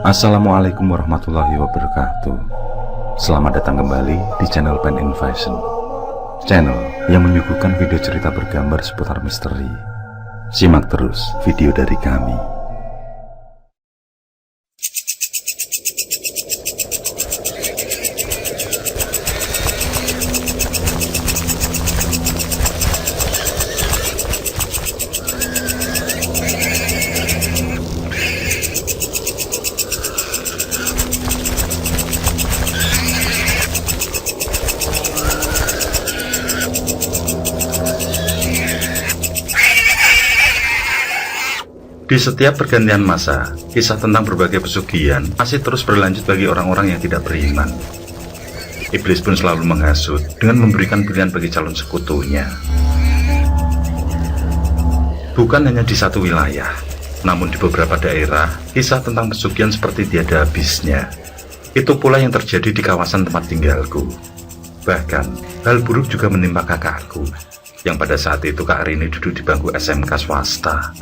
Assalamualaikum warahmatullahi wabarakatuh. Selamat datang kembali di channel Pen Invasion, channel yang menyuguhkan video cerita bergambar seputar misteri. Simak terus video dari kami. Di setiap pergantian masa, kisah tentang berbagai pesugihan masih terus berlanjut bagi orang-orang yang tidak beriman. Iblis pun selalu menghasut dengan memberikan pilihan bagi calon sekutunya. Bukan hanya di satu wilayah, namun di beberapa daerah, kisah tentang pesugihan seperti tiada habisnya. Itu pula yang terjadi di kawasan tempat tinggalku. Bahkan, hal buruk juga menimpa kakakku, yang pada saat itu Kak Rini duduk di bangku SMK swasta.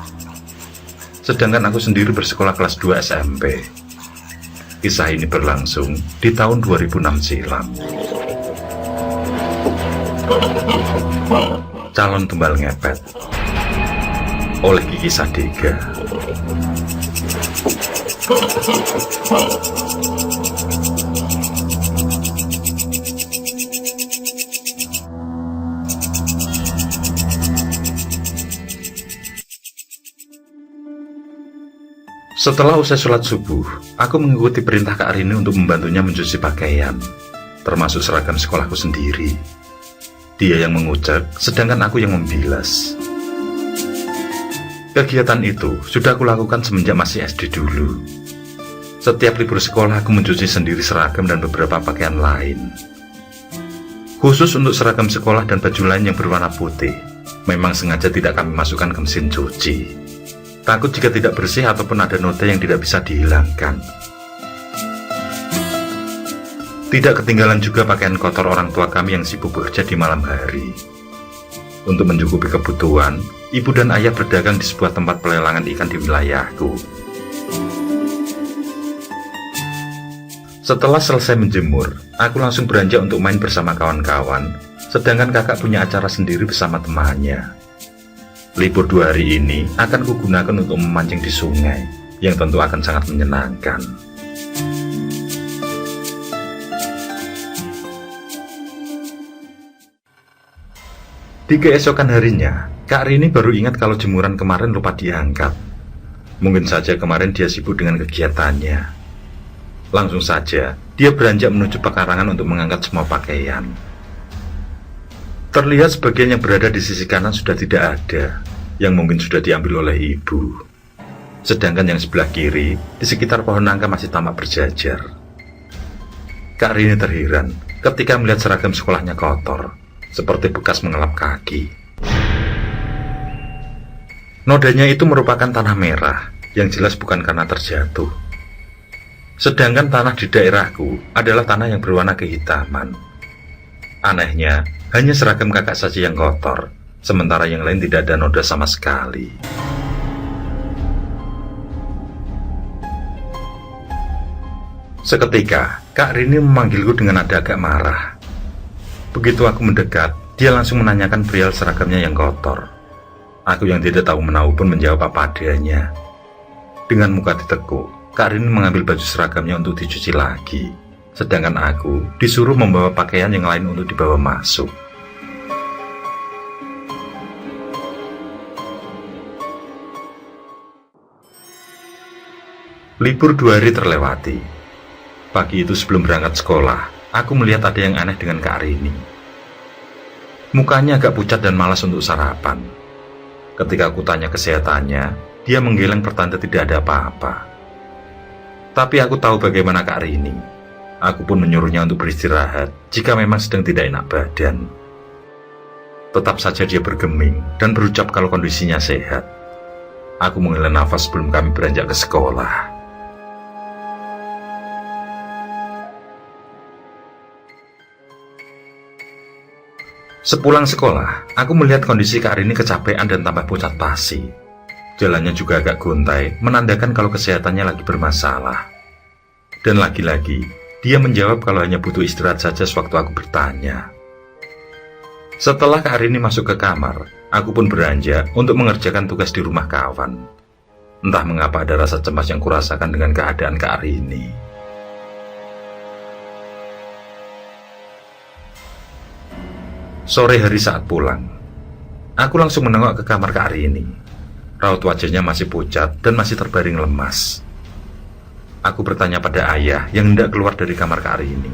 Sedangkan aku sendiri bersekolah kelas 2 SMP. Kisah ini berlangsung di tahun 2006 silam. Calon Tumbal Ngepet oleh Kiki Sadega. Setelah usai sholat subuh, aku mengikuti perintah Kak Rini untuk membantunya mencuci pakaian, termasuk seragam sekolahku sendiri. Dia yang mengucek, sedangkan aku yang membilas. Kegiatan itu sudah aku lakukan semenjak masih SD dulu. Setiap libur sekolah aku mencuci sendiri seragam dan beberapa pakaian lain. Khusus untuk seragam sekolah dan baju lain yang berwarna putih, memang sengaja tidak kami masukkan ke mesin cuci. Takut jika tidak bersih ataupun ada noda yang tidak bisa dihilangkan. Tidak ketinggalan juga pakaian kotor orang tua kami yang sibuk bekerja di malam hari. Untuk mencukupi kebutuhan, ibu dan ayah berdagang di sebuah tempat pelelangan ikan di wilayahku. Setelah selesai menjemur, aku langsung beranjak untuk main bersama kawan-kawan, sedangkan kakak punya acara sendiri bersama temannya. Libur 2 hari ini akan kugunakan untuk memancing di sungai, yang tentu akan sangat menyenangkan. Di keesokan harinya, Kak Rini baru ingat kalau jemuran kemarin lupa diangkat. Mungkin saja kemarin dia sibuk dengan kegiatannya. Langsung saja, dia beranjak menuju pekarangan untuk mengangkat semua pakaian. Terlihat sebagian yang berada di sisi kanan sudah tidak ada, yang mungkin sudah diambil oleh ibu. Sedangkan yang sebelah kiri, di sekitar pohon nangka masih tampak berjajar. Kak Rini terheran ketika melihat seragam sekolahnya kotor, seperti bekas mengelap kaki. Nodanya itu merupakan tanah merah, yang jelas bukan karena terjatuh. Sedangkan tanah di daerahku adalah tanah yang berwarna kehitaman. Anehnya, hanya seragam kakak saja yang kotor, sementara yang lain tidak ada noda sama sekali. Seketika, Kak Rini memanggilku dengan nada agak marah. Begitu aku mendekat, dia langsung menanyakan perihal seragamnya yang kotor. Aku yang tidak tahu menahu pun menjawab apa adanya. Dengan muka ditekuk, Kak Rini mengambil baju seragamnya untuk dicuci lagi. Sedangkan aku disuruh membawa pakaian yang lain untuk dibawa masuk. Libur 2 hari terlewati. Pagi itu sebelum berangkat sekolah, aku melihat ada yang aneh dengan Kak Rini. Mukanya agak pucat dan malas untuk sarapan. Ketika aku tanya kesehatannya, dia menggeleng pertanda tidak ada apa-apa. Tapi aku tahu bagaimana Kak Rini. Aku pun menyuruhnya untuk beristirahat jika memang sedang tidak enak badan. Tetap saja dia bergeming dan berucap kalau kondisinya sehat. Aku menghela nafas sebelum kami beranjak ke sekolah. Sepulang sekolah, aku melihat kondisi Kak Rini kecapean dan tambah pucat pasi. Jalannya juga agak gontai, menandakan kalau kesehatannya lagi bermasalah. Dan lagi-lagi, dia menjawab kalau hanya butuh istirahat saja sewaktu aku bertanya. Setelah Kak Arini masuk ke kamar, aku pun beranjak untuk mengerjakan tugas di rumah kawan. Entah mengapa ada rasa cemas yang kurasakan dengan keadaan Kak Arini. Sore hari saat pulang, aku langsung menengok ke kamar Kak Arini. Raut wajahnya masih pucat dan masih terbaring lemas. Aku bertanya pada ayah yang hendak keluar dari kamar Kak Arini.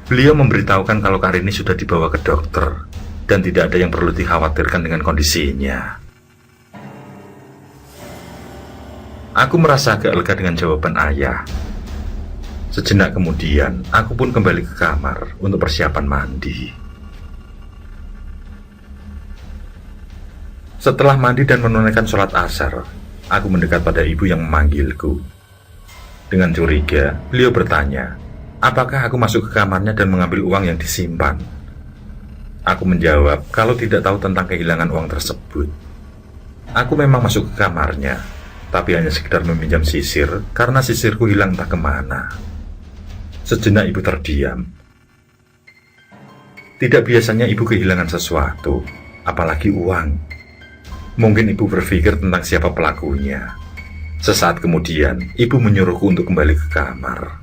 Beliau memberitahukan kalau Kak Arini sudah dibawa ke dokter dan tidak ada yang perlu dikhawatirkan dengan kondisinya. Aku merasa agak lega dengan jawaban ayah. Sejenak kemudian, aku pun kembali ke kamar untuk persiapan mandi. Setelah mandi dan menunaikan sholat asar, aku mendekat pada ibu yang memanggilku. Dengan curiga, beliau bertanya, apakah aku masuk ke kamarnya dan mengambil uang yang disimpan? Aku menjawab kalau tidak tahu tentang kehilangan uang tersebut. Aku memang masuk ke kamarnya, tapi hanya sekedar meminjam sisir karena sisirku hilang entah kemana. Sejenak ibu terdiam. Tidak biasanya ibu kehilangan sesuatu, apalagi uang. Mungkin ibu berpikir tentang siapa pelakunya. Sesaat kemudian, ibu menyuruhku untuk kembali ke kamar.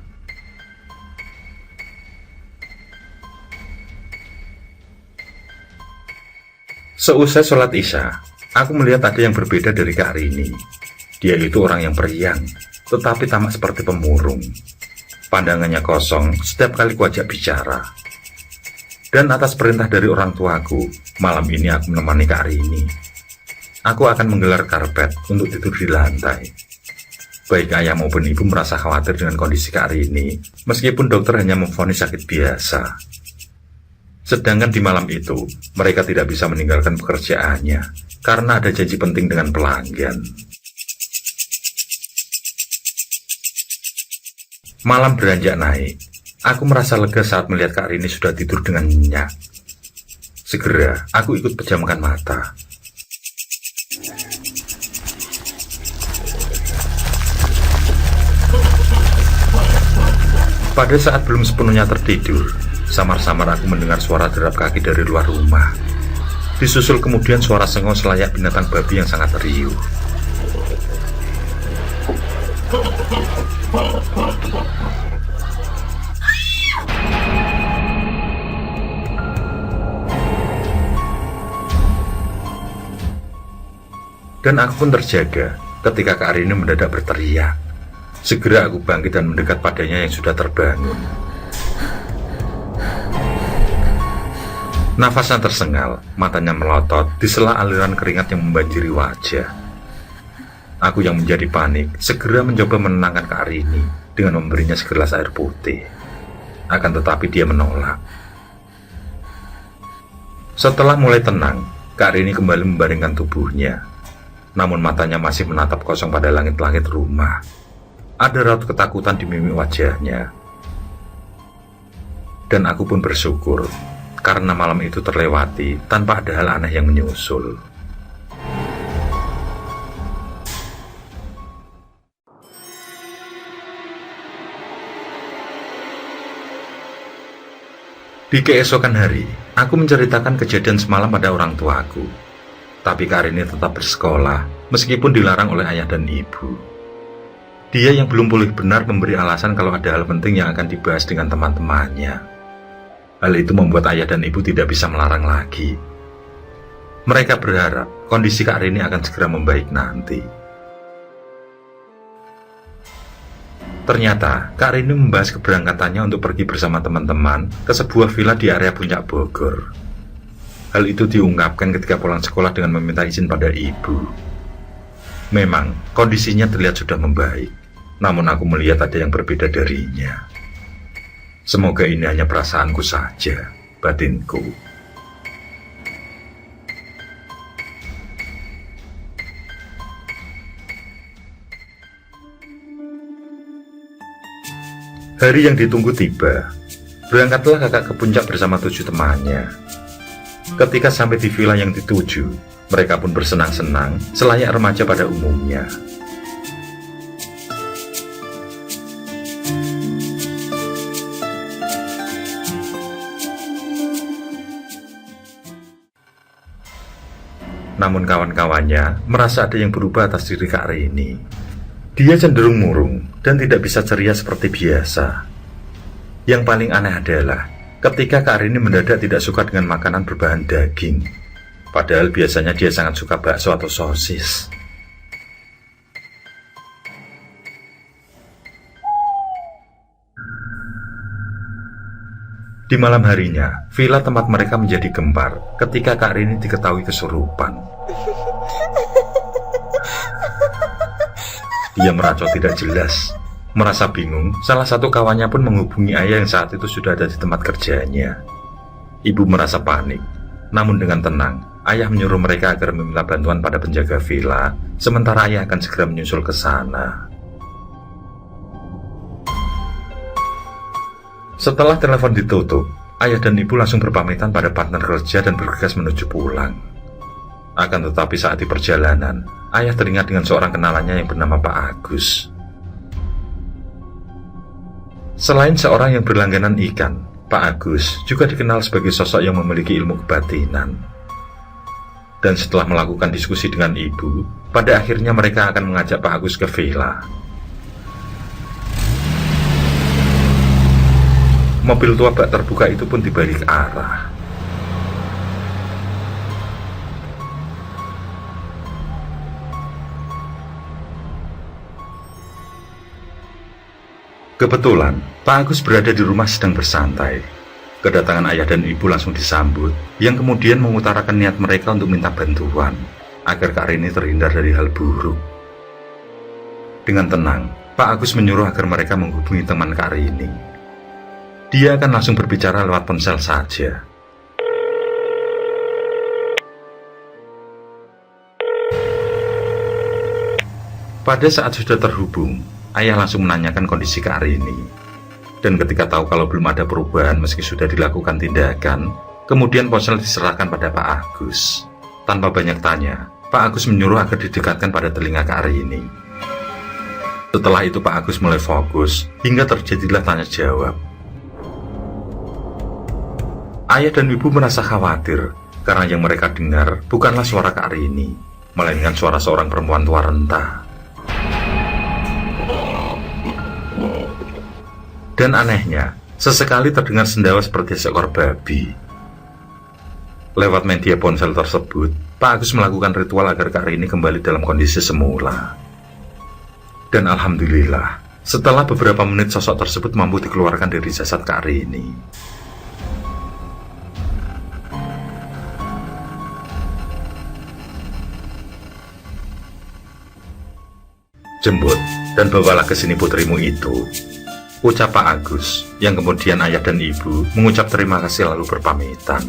Seusai sholat Isya, aku melihat ada yang berbeda dari Kak Arini. Dia itu orang yang periang, tetapi tamak seperti pemurung. Pandangannya kosong setiap kali kuajak bicara. Dan atas perintah dari orang tuaku, malam ini aku menemani Kak Arini. Aku akan menggelar karpet untuk tidur di lantai. Baik ayah maupun ibu merasa khawatir dengan kondisi Kak Arini, meskipun dokter hanya memvonis sakit biasa. Sedangkan di malam itu, mereka tidak bisa meninggalkan pekerjaannya, karena ada janji penting dengan pelanggan. Malam beranjak naik, aku merasa lega saat melihat Kak Arini sudah tidur dengan nyenyak. Segera, aku ikut pejamkan mata. Pada saat belum sepenuhnya tertidur, samar-samar aku mendengar suara derap kaki dari luar rumah. Disusul kemudian suara sengau selayak binatang babi yang sangat riuh. Dan aku pun terjaga ketika Kak Arini mendadak berteriak. Segera aku bangkit dan mendekat padanya yang sudah terbangun. Nafasnya tersengal, matanya melotot di sela aliran keringat yang membanjiri wajah. Aku yang menjadi panik, segera mencoba menenangkan Kak Arini dengan memberinya segelas air putih. Akan tetapi dia menolak. Setelah mulai tenang, Kak Arini kembali membaringkan tubuhnya. Namun matanya masih menatap kosong pada langit-langit rumah. Ada raut ketakutan di mimik wajahnya. Dan aku pun bersyukur karena malam itu terlewati tanpa ada hal aneh yang menyusul. Di keesokan hari, aku menceritakan kejadian semalam pada orang tuaku. Tapi Kak Arini tetap bersekolah meskipun dilarang oleh ayah dan ibu. Dia yang belum pulih benar memberi alasan kalau ada hal penting yang akan dibahas dengan teman-temannya. Hal itu membuat ayah dan ibu tidak bisa melarang lagi. Mereka berharap kondisi Kak Arini akan segera membaik nanti. Ternyata Kak Arini membahas keberangkatannya untuk pergi bersama teman-teman ke sebuah villa di area Puncak Bogor. Hal itu diungkapkan ketika pulang sekolah dengan meminta izin pada ibu. Memang kondisinya terlihat sudah membaik. Namun aku melihat ada yang berbeda darinya. Semoga ini hanya perasaanku saja, batinku. Hari yang ditunggu tiba. Berangkatlah kakak ke puncak bersama 7 temannya. Ketika sampai di villa yang dituju, Mereka pun bersenang-senang selayak remaja pada umumnya. Namun kawan-kawannya merasa ada yang berubah atas diri Kak Rini. Dia cenderung murung dan tidak bisa ceria seperti biasa. Yang paling aneh adalah ketika Kak Rini mendadak tidak suka dengan makanan berbahan daging. Padahal biasanya dia sangat suka bakso atau sosis. Di malam harinya, villa tempat mereka menjadi gempar ketika Kak Rini diketahui kesurupan. Dia meracau tidak jelas. Merasa bingung, salah satu kawannya pun menghubungi ayah yang saat itu sudah ada di tempat kerjanya. Ibu merasa panik, namun dengan tenang, ayah menyuruh mereka agar meminta bantuan pada penjaga villa, sementara ayah akan segera menyusul ke sana. Setelah telepon ditutup, ayah dan ibu langsung berpamitan pada partner kerja dan bergegas menuju pulang. Akan tetapi saat di perjalanan, ayah teringat dengan seorang kenalannya yang bernama Pak Agus. Selain seorang yang berlangganan ikan, Pak Agus juga dikenal sebagai sosok yang memiliki ilmu kebatinan. Dan setelah melakukan diskusi dengan ibu, pada akhirnya mereka akan mengajak Pak Agus ke villa. Mobil tua bak terbuka itu pun dibalik arah. Kebetulan, Pak Agus berada di rumah sedang bersantai. Kedatangan ayah dan ibu langsung disambut, yang kemudian mengutarakan niat mereka untuk minta bantuan, agar Kak Rini terhindar dari hal buruk. Dengan tenang, Pak Agus menyuruh agar mereka menghubungi teman Kak Rini. Dia akan langsung berbicara lewat ponsel saja. Pada saat sudah terhubung, ayah langsung menanyakan kondisi Kak Rini. Dan ketika tahu kalau belum ada perubahan meski sudah dilakukan tindakan, kemudian ponsel diserahkan pada Pak Agus. Tanpa banyak tanya, Pak Agus menyuruh agar didekatkan pada telinga Kak Rini. Setelah itu Pak Agus mulai fokus, hingga terjadilah tanya jawab. Ayah dan ibu merasa khawatir, karena yang mereka dengar bukanlah suara Kak Rini, melainkan suara seorang perempuan tua renta. Dan anehnya, sesekali terdengar sendawa seperti seekor babi. Lewat media ponsel tersebut, Pak Agus melakukan ritual agar Kak Rini kembali dalam kondisi semula. Dan alhamdulillah, setelah beberapa menit sosok tersebut mampu dikeluarkan dari jasad Kak Rini. Jemput dan bawalah ke sini putrimu itu, ucap Pak Agus, yang kemudian ayah dan ibu mengucap terima kasih lalu berpamitan.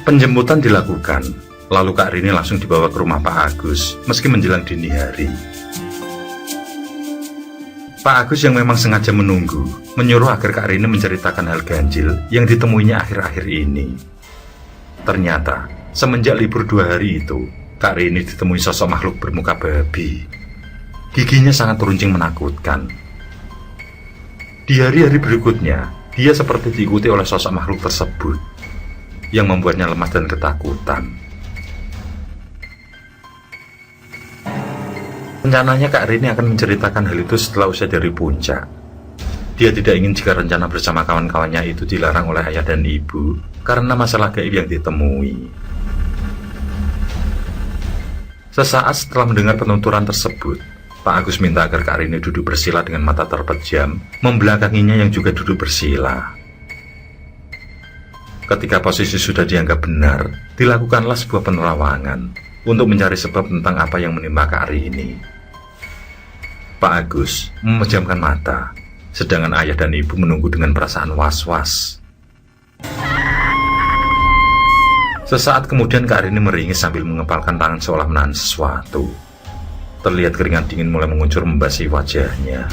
Penjemputan dilakukan, lalu Kak Rini langsung dibawa ke rumah Pak Agus meski menjelang dini hari. Pak Agus yang memang sengaja menunggu, menyuruh agar Kak Rini menceritakan hal ganjil yang ditemuinya akhir-akhir ini. Ternyata, semenjak libur 2 hari itu, Kak Rini ditemui sosok makhluk bermuka babi. Giginya sangat runcing menakutkan. Di hari-hari berikutnya, dia seperti diikuti oleh sosok makhluk tersebut, yang membuatnya lemas dan ketakutan. Rencananya Kak Rini akan menceritakan hal itu setelah usai dari puncak. Dia tidak ingin jika rencana bersama kawan-kawannya itu dilarang oleh ayah dan ibu, karena masalah gaib yang ditemui. Sesaat setelah mendengar penuturan tersebut, Pak Agus minta agar Kak Rini duduk bersila dengan mata terpejam, membelakanginya yang juga duduk bersila. Ketika posisi sudah dianggap benar, dilakukanlah sebuah penerawangan untuk mencari sebab tentang apa yang menimpa Kak Rini. Pak Agus memejamkan mata, sedangkan ayah dan ibu menunggu dengan perasaan was-was. Sesaat kemudian Kak Rini meringis sambil mengepalkan tangan seolah menahan sesuatu. Terlihat keringat dingin mulai mengucur membasahi wajahnya.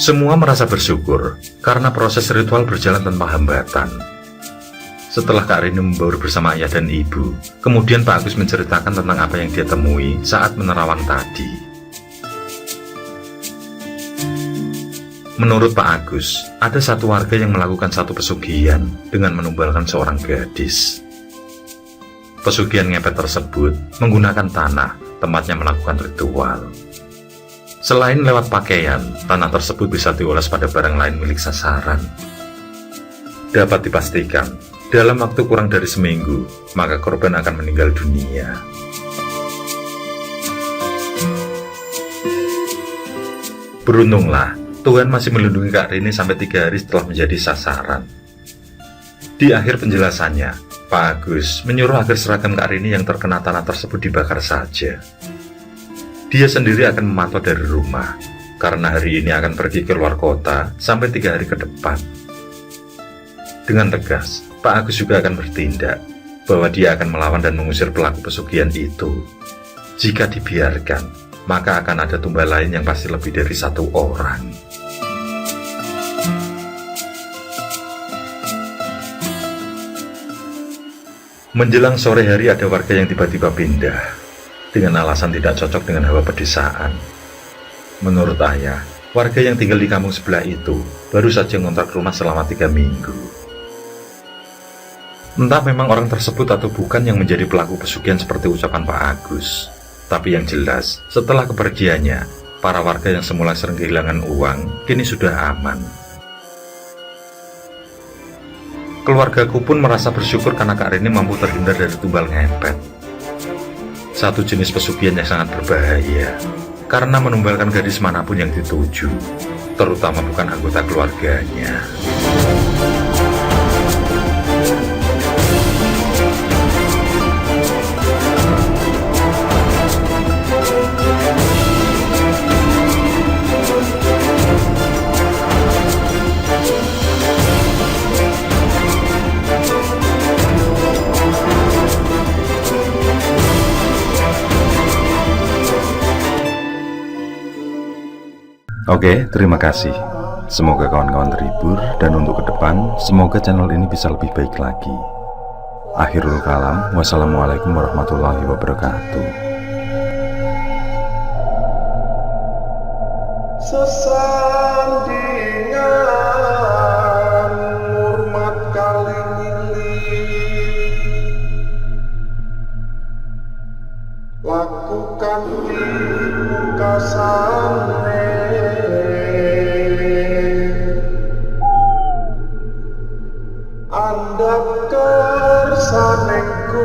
Semua merasa bersyukur karena proses ritual berjalan tanpa hambatan. Setelah Kak Rini membaur bersama ayah dan ibu, kemudian Pak Agus menceritakan tentang apa yang dia temui saat menerawang tadi. Menurut Pak Agus, ada satu warga yang melakukan satu pesugihan dengan menumbalkan seorang gadis. Pesugihan ngepet tersebut menggunakan tanah, tempatnya melakukan ritual. Selain lewat pakaian, tanah tersebut bisa dioles pada barang lain milik sasaran. Dapat dipastikan, dalam waktu kurang dari seminggu, maka korban akan meninggal dunia. Beruntunglah, Tuhan masih melindungi Kak Rini sampai 3 hari setelah menjadi sasaran. Di akhir penjelasannya, Pak Agus menyuruh agar seragam Kak Rini yang terkena tanah tersebut dibakar saja. Dia sendiri akan memantau dari rumah, karena hari ini akan pergi ke luar kota sampai 3 hari ke depan. Dengan tegas, Pak Agus juga akan bertindak, bahwa dia akan melawan dan mengusir pelaku pesugihan itu. Jika dibiarkan, maka akan ada tumbal lain yang pasti lebih dari 1 orang. Menjelang sore hari ada warga yang tiba-tiba pindah, dengan alasan tidak cocok dengan hawa pedesaan. Menurut ayah, warga yang tinggal di kampung sebelah itu baru saja ngontrak rumah selama 3 minggu. Entah memang orang tersebut atau bukan yang menjadi pelaku pesugihan seperti ucapan Pak Agus. Tapi yang jelas, setelah kepergiannya, para warga yang semula sering kehilangan uang, kini sudah aman. Keluargaku pun merasa bersyukur karena Kak Rini mampu terhindar dari tumbal ngepet. Satu jenis pesugihan yang sangat berbahaya, karena menumbalkan gadis manapun yang dituju, terutama bukan anggota keluarganya. Oke, terima kasih. Semoga kawan-kawan terhibur, dan untuk ke depan, semoga channel ini bisa lebih baik lagi. Akhirul kalam, wassalamualaikum warahmatullahi wabarakatuh. Sesandingan hormat kali lakukan di kasane Anda kersanengku